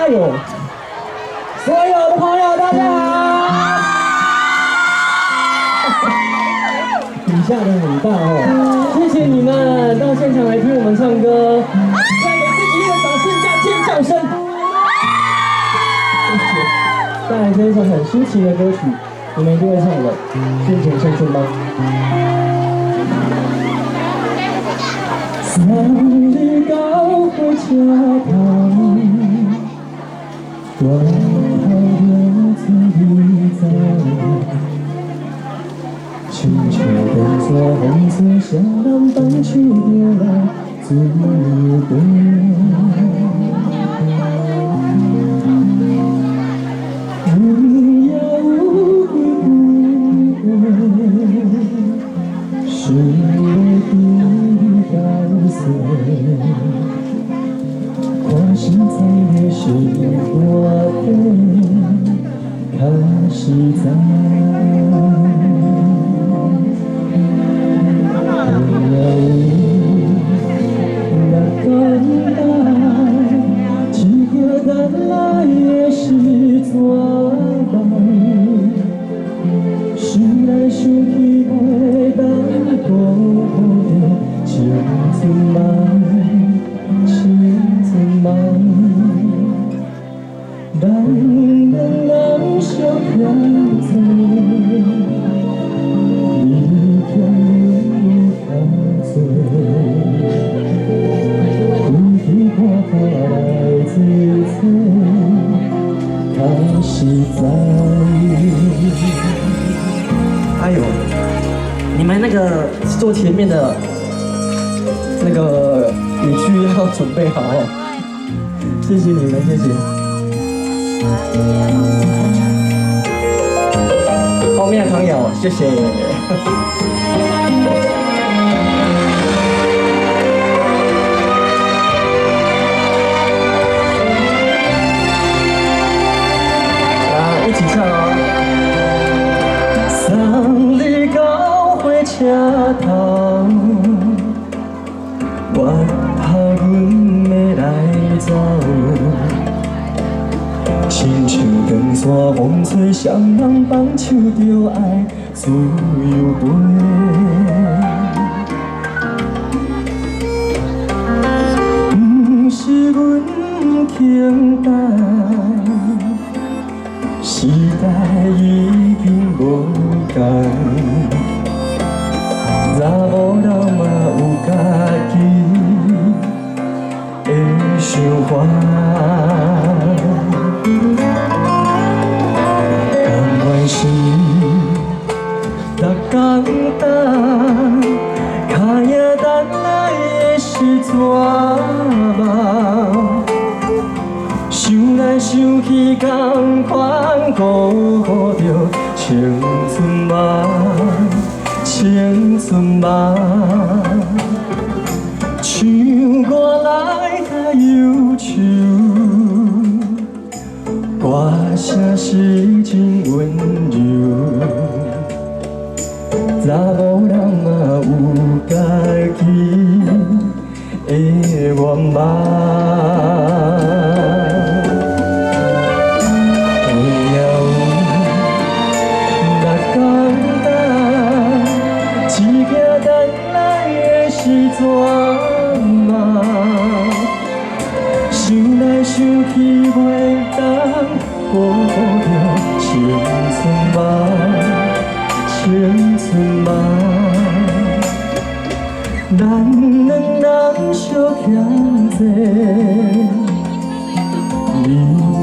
哎呦，所有的朋友大家好。底下的很大哦，谢谢你们到现场来听我们唱歌，再给自己一个掌声加尖叫声。谢谢。再来这一首很抒情的歌曲，你们一定会唱的，心情深深吗？三日高回家堂，外头留村的早。清秋灯锁红色小人放手着来自由飞。有呀有归归，是为的高碎。看心在的是我的，看实在。哎呦，你们那个坐前面的那个语句要准备好哦，谢谢你们，谢谢。后面的朋友，谢谢。一起唱哦。送你到火车头，我怕阮要来走。亲像长线风吹，双人放手着爱自由飞。不是阮轻待。时代已经无同，查某人嘛有家己的想法。甘愿是逐天等，脚也等来的是怎梦？想来想去，同款辜负着青春梦，青春梦。唱我来甲忧愁，歌声是真温柔。查某人嘛有家己的愿望。怎么想来想去袂当辜负着青春梦，青春梦。咱两人相欠债，你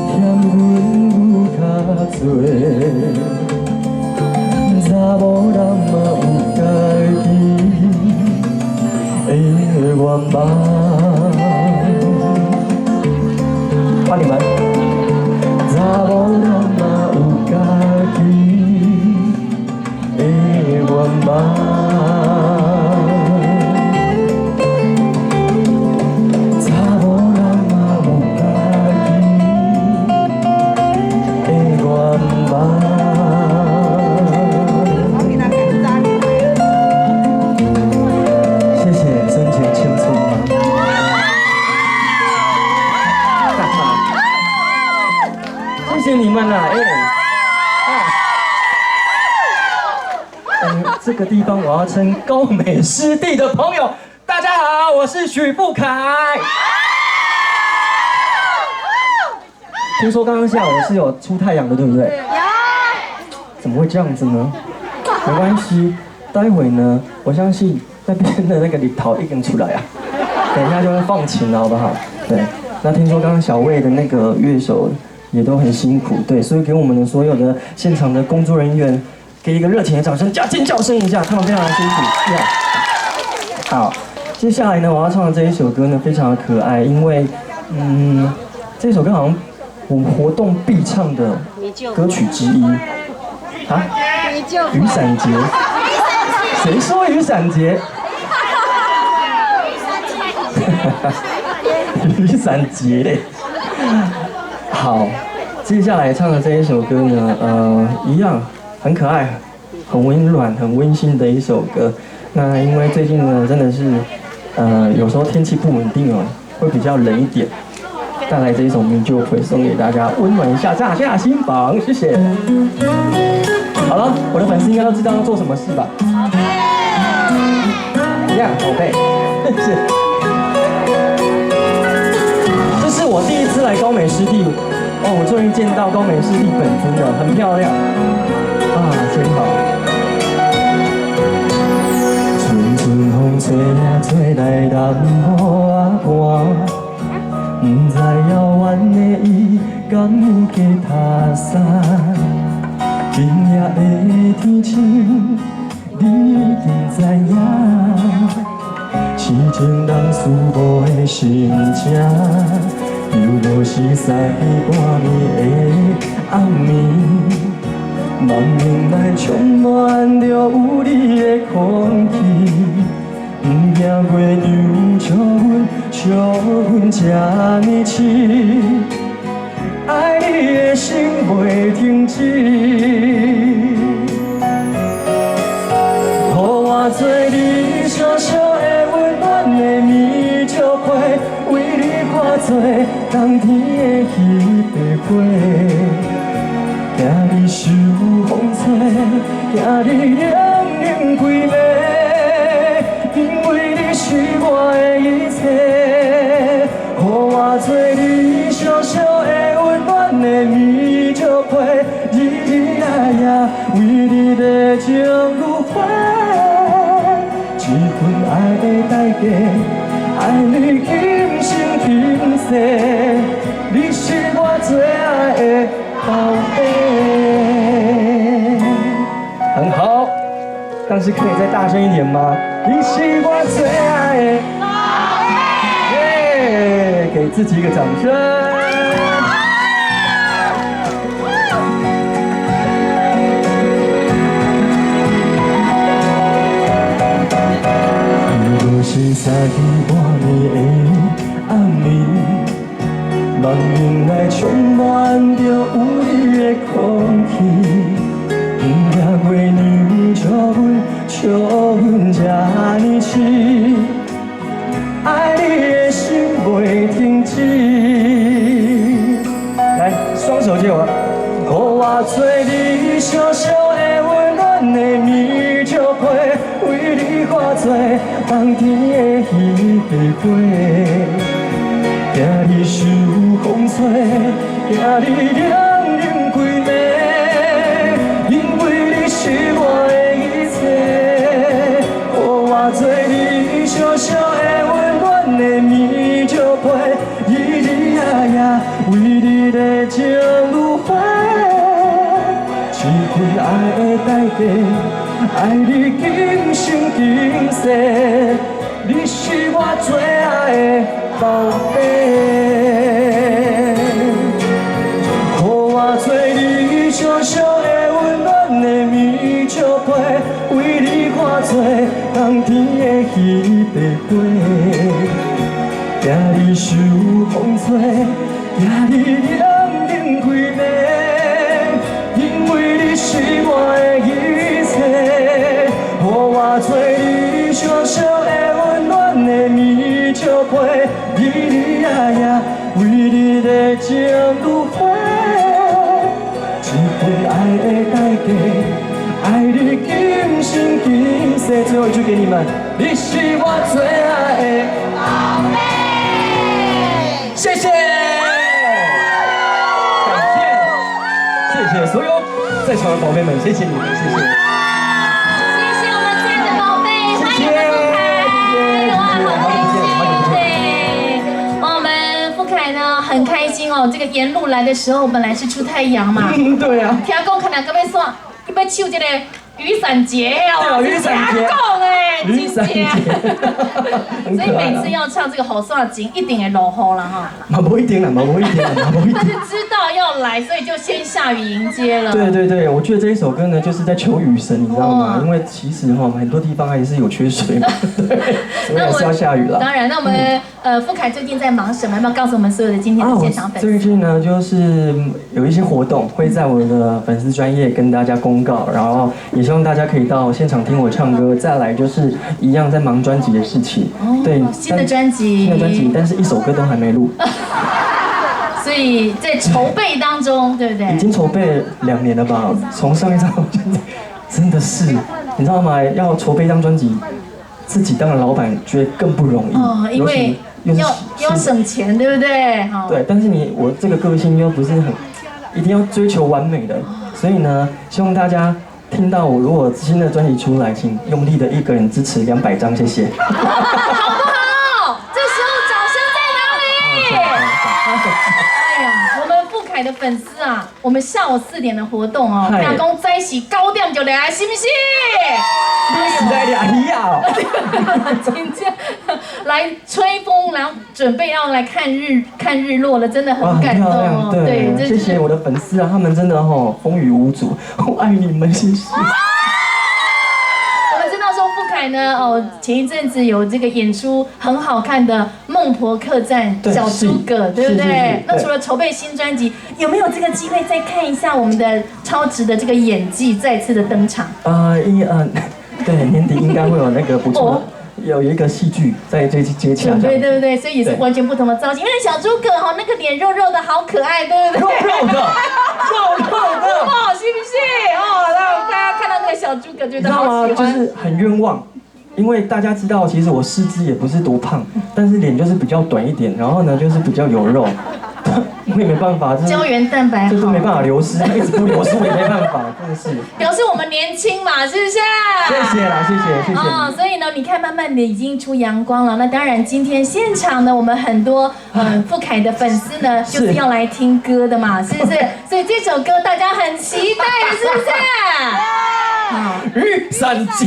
欠阮有较多，查某人嘛有家己的愿望。欢迎你们，查某人嘛有家己的愿望。查某人嘛有家己的愿望。谢谢，真情青春吗？谢你们啦，这个地方我要称高美湿地的朋友，大家好，我是许富凯。听说刚刚下午是有出太阳的，对不对？有。怎么会这样子呢？没关系，待会呢，我相信那边的那个里头一根出来啊，等一下就会放晴了，好不好？对。那听说刚刚小魏的那个乐手也都很辛苦，对，所以给我们的所有的现场的工作人员给一个热情的掌声，加尖叫声一下，他们非常的辛苦。好，接下来呢，我要唱的这一首歌呢，非常的可爱，因为这首歌好像我们活动必唱的歌曲之一。啊？雨伞节？谁说雨伞节？雨伞节嘞。好，接下来唱的这一首歌呢，一样很可爱、很温暖、很温馨的一首歌。那因为最近呢，真的是，有时候天气不稳定哦，会比较冷一点。带来这一首《明就会》送给大家，温暖一下大家心房，谢谢。好了，我的粉丝应该都知道要做什么事吧？一样，宝贝，是。这是我第一次来高美湿地，哦，我终于见到高美湿地本尊了，很漂亮，啊，真好。阵阵风吹呀吹来南雨啊寒。不知遥远的伊敢有加他山，今夜的天晴，你已经知影。痴情人思慕的心情，又若是三更半暝的暗暝，梦醒来充满着有你的空气。不惊月亮笑阮这呢痴，爱你的心袂停止。予我做你小小的温暖的棉石被，为你化作冬天的彼白花。惊你受风吹，惊你冷冷规暝。是我的一切，予我做你小小的温暖的棉石被，日日夜夜为你热情如火，这份爱的代价，爱你今生今世，你是我最爱的宝贝。很好，但是可以再大声一点吗？你是我最爱的宝贝，给自己一个掌声。如果是三更半暝的暗暝，梦醒来充满着有你的空气。不惊月亮笑阮这呢痴，爱你的心袂停止。来，双手借我。予我做你小小的温暖的棉石被，为你化作冬天的彼白花。惊你受风吹，惊你冷冷规暝，因为你是我的一切。我做你小小的温暖的棉石被，日日夜夜为你热情如火，这份爱的代价，爱你今生今世，你是我最爱的宝贝。予我做你小小的温暖的棉石被，为你化作冬天的彼白花。惊你受风吹，惊你冷冷规暝，因为你是我的一切。予我做你小小的温暖的棉石被，日日夜夜为你热情如火，爱的代价，爱你今生今世。最后一句给你们，你是我最爱的宝贝。谢谢，感谢，谢谢所有在场的宝贝们，谢谢你们，谢谢。 很开心哦，这个沿路来的时候本来是出太阳嘛，对啊。听讲可能搁要说，要唱这个雨伞节哦，雨伞节，雨伞节，所以每次要唱这个好煞情，一定会落雨了哈。嘛不一定啦，嘛不一定啦，嘛不一定。但是知道要来，所以就先下雨迎接了。对对对，我觉得这一首歌呢，就是在求雨神，你知道吗？因为其实哈，很多地方还是有缺水嘛，对，所以还是要下雨了。当然，那我们富凯最近在忙什么？要不要告诉我们所有的今天的现场粉丝？最近呢，就是有一些活动会在我的粉丝专页跟大家公告，然后也希望大家可以到现场听我唱歌。再来就是一样在忙专辑的事情，对，新的专辑，但是一首歌都还没录，所以在筹备当中，对不对？已经筹备2年了吧？从上一张真的是，你知道吗？要筹备一张专辑，自己当了老板，觉得更不容易哦，因为要省钱，对不对？对，但是我这个个性又不是很一定要追求完美的，所以呢，希望大家。听到我如果新的专辑出来，请用力的一个人支持200张，谢谢。好不好？这时候掌声在哪里？哎呀，我们富凯的粉丝啊，我们下午4点的活动哦，听讲在是9点就来，是不是？你是来俩鱼啊？真正来吹风，然后准备要来看日落了，真的很感动哦。对，谢谢我的粉丝啊，他们真的风雨无阻，我爱你们，谢谢。我们知道说富凯呢，前一阵子有这个演出很好看的《孟婆客栈》小诸葛，对不对？那除了筹备新专辑，有没有这个机会再看一下我们的超值的这个演技再次的登场？对，年底应该会有那个不错，有一个戏剧在这接洽，对不对？所以也是完全不同的造型。因为小诸葛那个脸肉肉的好可爱，对不对？肉肉的，是不是？让大家看到那个小诸葛觉得好喜欢。就是很冤枉。因为大家知道，其实我四肢也不是多胖，但是脸就是比较短一点，然后呢就是比较有肉，我也没办法，胶原蛋白就是没办法流失，一直不流失我也没办法，真的是。表示我们年轻嘛，是不是？谢谢啦，谢谢。所以呢，你看慢慢的已经出阳光了。那当然，今天现场呢，我们很多富凯的粉丝呢，就是要来听歌的嘛，是不是？所以这首歌大家很期待，是不是？雨伞节。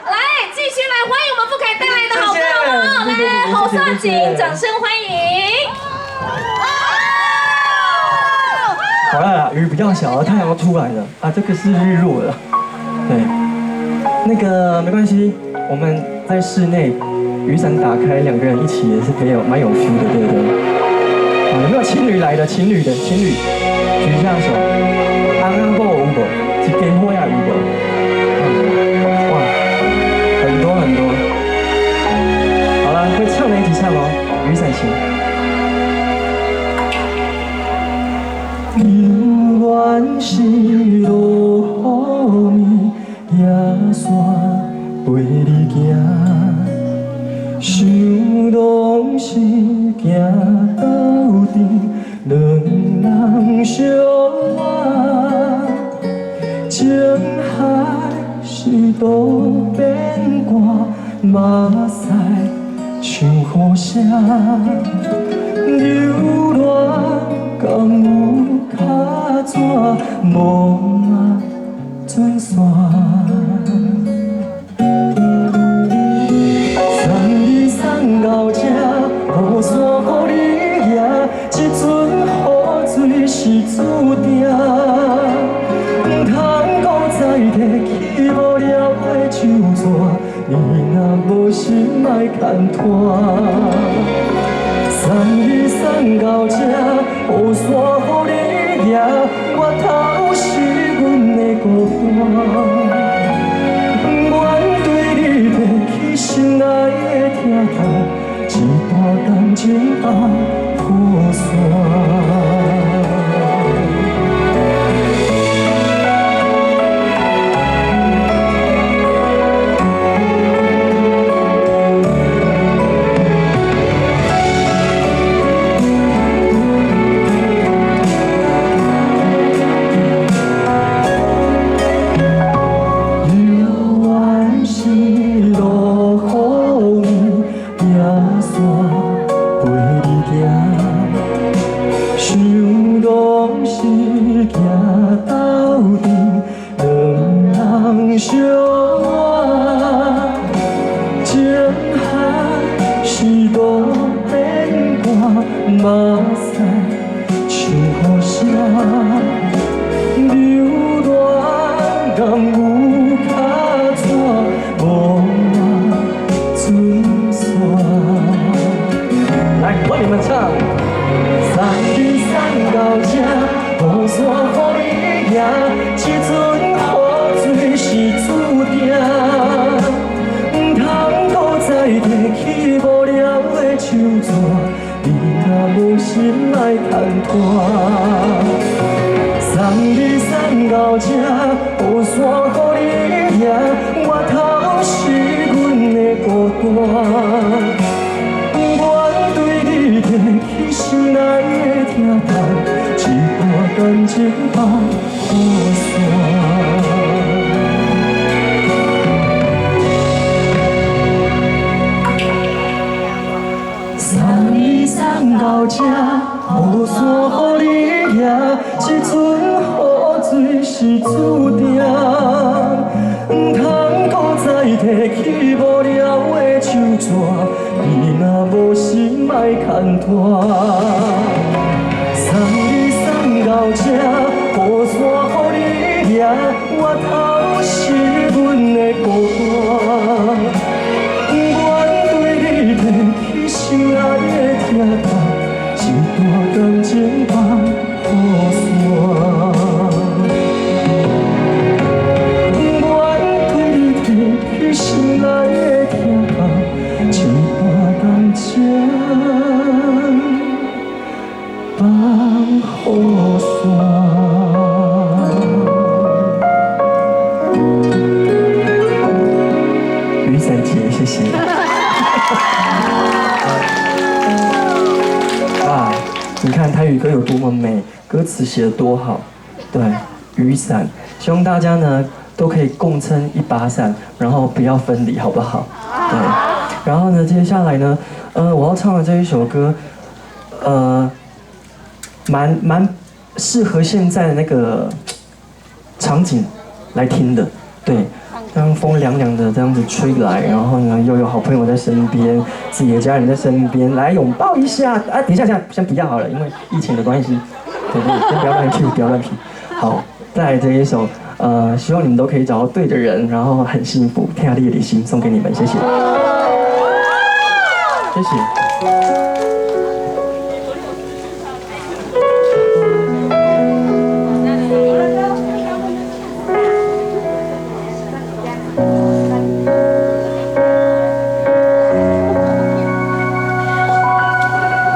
来，继续来欢迎我们富凯带来的好歌，来，好煞情，掌声欢迎。好了，雨比较小，太阳要出来了啊，这个是日落了。对，那个没关系，我们在室内，雨伞打开，2个人一起也是蛮有 feel 的，对不对？有没有情侣来的？情侣，举下手，安安布有无？一根火啊有无？哇，很多。好了，会唱的一起唱哦，雨伞情。永远是路雨面，野山陪你行，想拢是行到底，两人相爱，情海是都变卦，目屎像雨声，流浪敢有脚怎无啊转线？送你送到这，雨伞予你拿，这阵雨水是注定。唔通搁再提起无聊的旧纸，你若无心莫牵拖。送你送到这，雨伞予你拿，我头是阮的孤单。愿对你提起心爱的疼痛，一段感情后破线。想拢是行斗阵，两人相爱，情海是多变卦，目屎像雨声。 流浪甘有脚纸，无我准线。来，我你们唱。送你送到这，雨伞予你拿，这阵雨水是注定。唔通搁再提起无聊的手纸，你若无心来牵拖。 送你送到这，雨伞予你拿，外头是阮的孤单。我对你提起心内的疼痛，一段感情放雨伞。送你送到这，雨伞予你拿，这阵。 水是注定，唔通搁再提起无聊的手纸，你若无心莫牵拖。送你送到这，雨伞予你拿，外头是阮的孤单。我对你提起心爱的疼痛，一段感情放雨伞。 心内的疼痛，一段感情放雨伞。雨伞姐，谢谢。啊，你看台语歌有多么美，歌词写得多好。对，雨伞，希望大家呢。 都可以共撑一把伞，然后不要分离，好不好？对。然后呢，接下来呢，我要唱的这一首歌，蛮适合现在的那个场景来听的。对，当风凉凉的这样子吹来，然后呢又有好朋友在身边，自己的家人在身边，来拥抱一下。啊，等一下，先不要好了，因为疫情的关系。对，先不要乱 Q， 不要乱 Q。好，再来这一首。 希望你们都可以找到对的人，然后很幸福。天涯的心送给你们，谢谢，谢谢。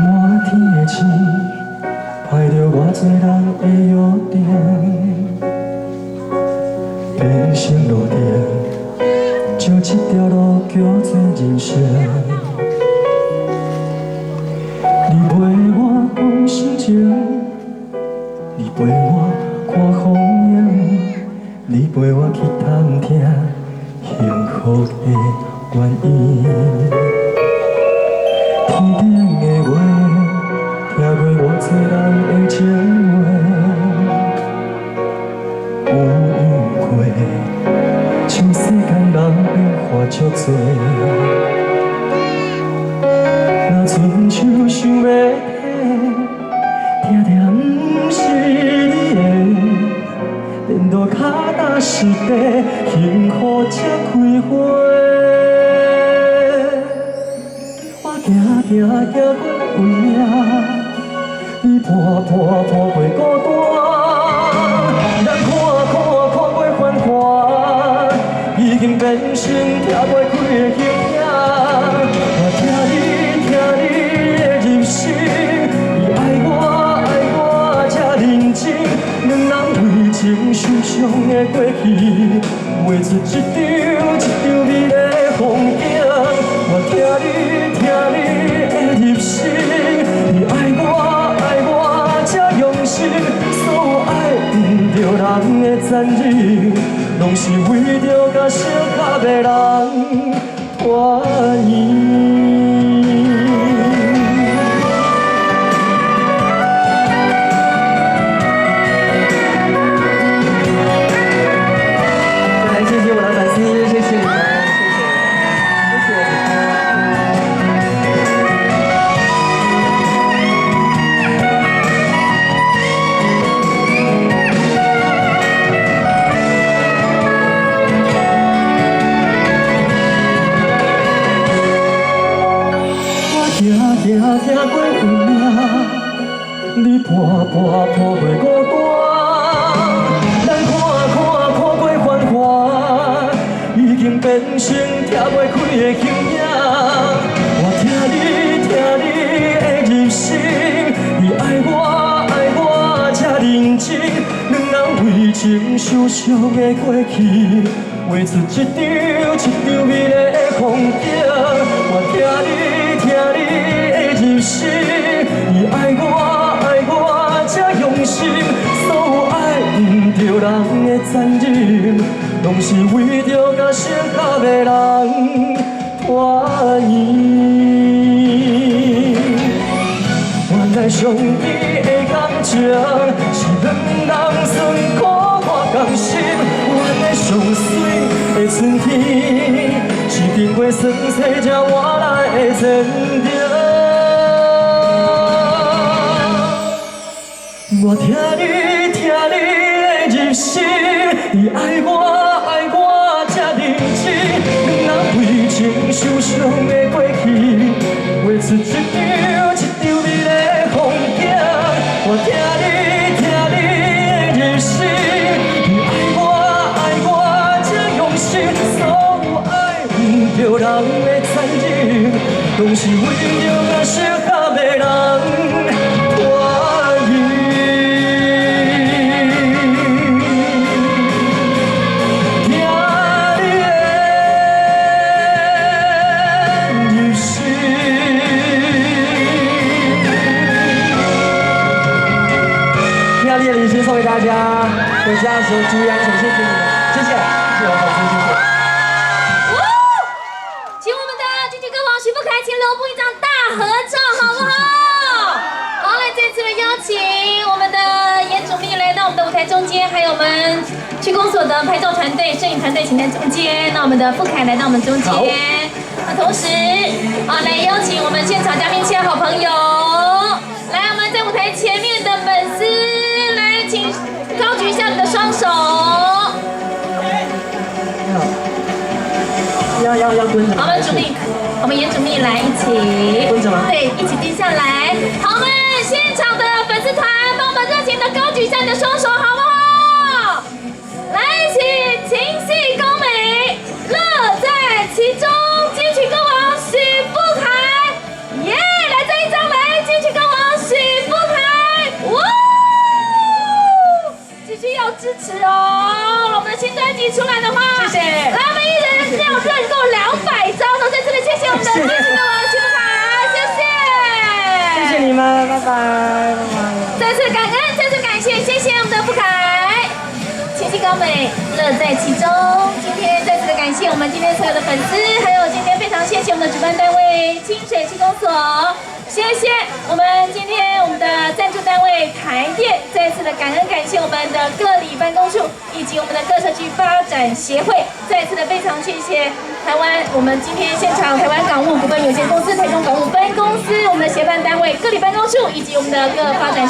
满天的星，排着偌多人的约定。 变成路顶，就一条路叫做人生。你陪我讲心情，你陪我看风景，你陪我去探听幸福的原因。天顶的话，听过偌多人的情话。 像世间人变化足多，若亲像想要体，定不是你的，连到脚踏实地，幸福才开花。我行行过有影，你破过孤单，咱看过繁华。 已经变成跳袂开的形影，我听你的入心，你爱我这认真，两人为情受伤的过去，画出一张美丽的风景。我听你的入心，你爱我这用心，所有爱不着人的残忍。 拢是为着甲相合的人团圆。半半抱过孤单，咱看过繁华，已经变成拆袂开的形影。我听你的入心，你爱我这认真，两人为情受伤的过去，画出一张美丽的风景。我听你的入心，你爱我这用心，所有爱不着人的残忍，拢是为着甲适合的人团圆。原来上帝的感情是两人酸苦看甘心，原来上水的春天是经过酸楚才换来的坚定。我听你的入心，你爱我这认真，两人为情受伤的过去，画出一张美丽的风景。我听你的入心，你爱我这用心，所有爱不着人的残忍，拢是为着甲适合的人团圆。送给大家，回家的时候注意安全，谢谢你们，谢谢我粉丝，谢谢。请我们的金曲歌王徐富凯，请留步一张大合照，好不好？好，来这次的邀请我们的颜主秘来到我们的舞台中间，还有我们区公所的拍照团队、摄影团队请在中间。那我们的富凯来到我们中间，那同时来邀请我们现场嘉宾、亲爱好朋友，来我们在舞台前面的粉丝。请高举一下你的双手。要蹲着。好，我们颜主秘来一起蹲着吗？对，一起蹲下来。好，我们现场的粉丝团，帮我们热情的高举一下你的双手，好不好？来，一起情系高美，乐在其中，金曲歌王许富凯，耶！来这一张，来金曲歌王许富凯，哇！继续要支持哦！我们的新专辑出来的话，谢谢。来，我们一人要认购200张的，在这里谢谢我们的金曲歌王徐富凯，谢谢。谢谢你们，拜拜，拜拜。再次感恩，再次感谢，谢谢我们的富凯，情系高美，乐在其中。今天再次的感谢我们今天所有的粉丝，还有今天非常谢谢我们的主办单位清水区公所。谢谢我们今天我们的赞助单位台电，再次的感恩感谢我们的各里办公处以及我们的各社区发展协会，再次的非常谢谢台湾我们今天现场台湾港务股份有限公司台中港务分公司我们的协办单位各里办公处以及我们的各发展。